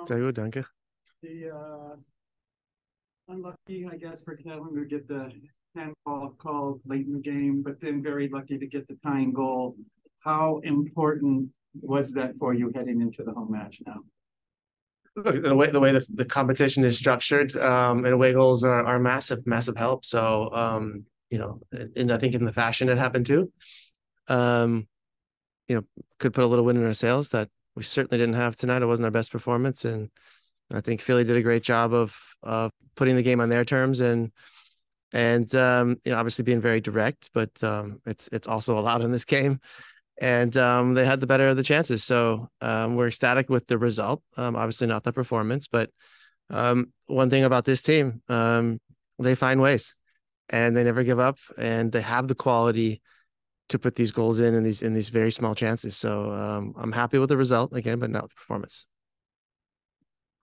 Sehr gut, danke. The unlucky, I guess, for Kevin to get the handball called late in the game, but then very lucky to get the tying goal. How important was that for you heading into the home match now? Look, the way the competition is structured, and away goals are massive help. So, and I think in the fashion it happened too. Um, could put a little wind in our sails that we certainly didn't have tonight. It wasn't our best performance, and I think Philly did a great job of putting the game on their terms and obviously being very direct, but it's also allowed in this game. And they had the better of the chances. So we're ecstatic with the result. Obviously not the performance, but one thing about this team, they find ways and they never give up, and they have the quality to put these goals in these very small chances. So I'm happy with the result again, but not with the performance.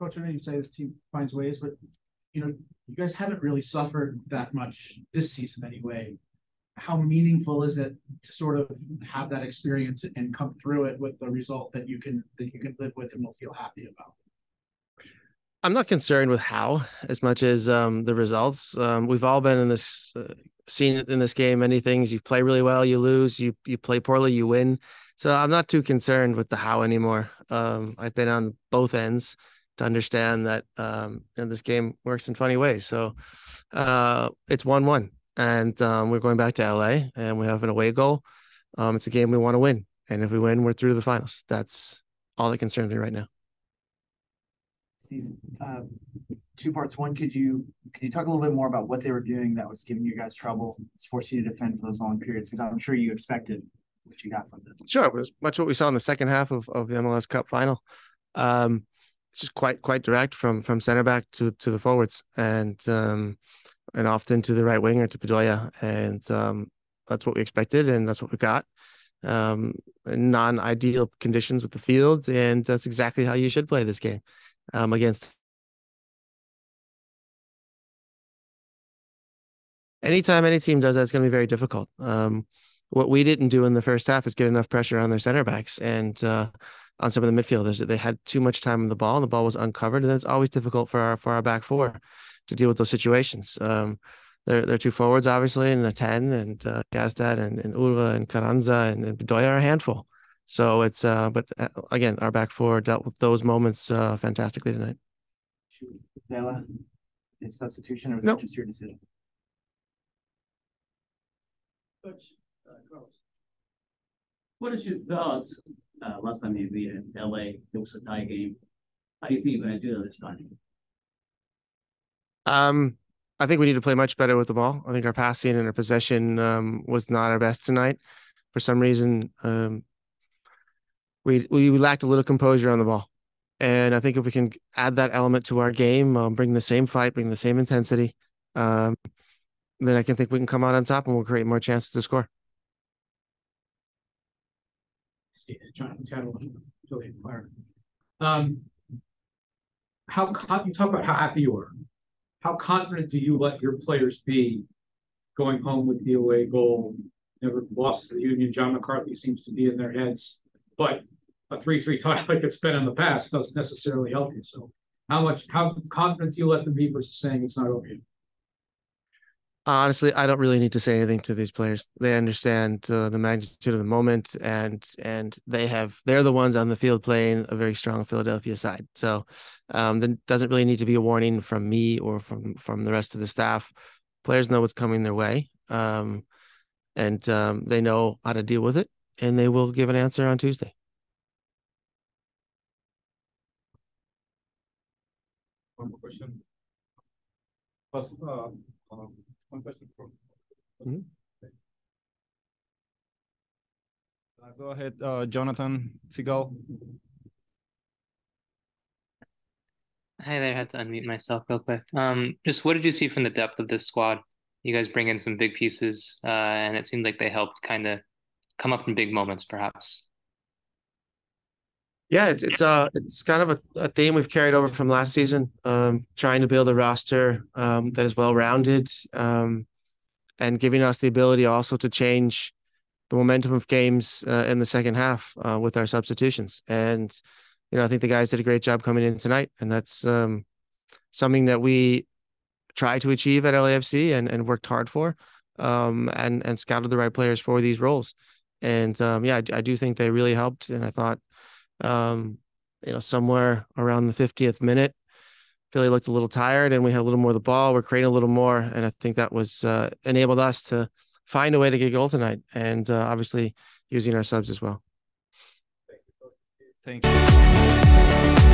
Coach, I know you say this team finds ways, but you guys haven't really suffered that much this season anyway. How meaningful is it to sort of have that experience and come through it with the result that you can live with and will feel happy about? I'm not concerned with how as much as the results. We've all been in this seen in this game many things. You play really well, you lose. You play poorly, you win. So I'm not too concerned with the how anymore. I've been on both ends to understand that this game works in funny ways. So it's 1-1, and we're going back to LA, and we have an away goal. It's a game we want to win, and if we win, we're through to the finals. That's all that concerns me right now. Steve, two parts. One, could you talk a little bit more about what they were doing that was giving you guys trouble? It's forcing you to defend for those long periods, because I'm sure you expected what you got from them. Sure, it was much what we saw in the second half of the MLS Cup final. It's just quite direct from center back to the forwards, and often to the right winger, to Bedoya, and that's what we expected, and that's what we got. Non-ideal conditions with the field, and that's exactly how you should play this game. Against anytime any team does that, it's going to be very difficult. What we didn't do in the first half is get enough pressure on their center backs and on some of the midfielders. They had too much time on the ball, and the ball was uncovered, and it's always difficult for our back four to deal with those situations. They're two forwards, obviously, and the 10, and Gazdat and Ura and Carranza and Bedoya are a handful. So it's but again, our back four dealt with those moments fantastically tonight. Vela, his substitution, or was Nope. that just your decision? Coach, what is your thoughts? Last time you beat in LA, it was a tie game. How do you think you're going to do this time? I think we need to play much better with the ball. I think our passing and our possession was not our best tonight. For some reason, we lacked a little composure on the ball. And I think if we can add that element to our game, bring the same fight, bring the same intensity, then I can think we can come out on top and we'll create more chances to score. Jonathan Tattle, Julian Clark. You talk about how happy you are. How confident do you let your players be going home with the away goal? Never lost to the Union. John McCarthy seems to be in their heads, but a 3-3 tie like it's been in the past doesn't necessarily help you. So how confident do you let them be versus saying it's not over yet? Honestly, I don't really need to say anything to these players. They understand the magnitude of the moment, and they're the ones on the field playing a very strong Philadelphia side. So there doesn't really need to be a warning from me or from the rest of the staff. Players know what's coming their way, and they know how to deal with it, and they will give an answer on Tuesday. One more question. One question from. Go ahead, Jonathan Seagull. Hi there, I had to unmute myself real quick. Just what did you see from the depth of this squad? You guys bring in some big pieces, and it seemed like they helped kind of come up in big moments, perhaps. Yeah, it's kind of a theme we've carried over from last season, trying to build a roster that is well-rounded, and giving us the ability also to change the momentum of games in the second half with our substitutions. And I think the guys did a great job coming in tonight, and that's something that we tried to achieve at LAFC and worked hard for, and scouted the right players for these roles. And yeah, I do think they really helped. And I thought, somewhere around the 50th minute, Philly looked a little tired, and we had a little more of the ball. We're creating a little more, and I think that was enabled us to find a way to get a goal tonight, and obviously using our subs as well. Thank you.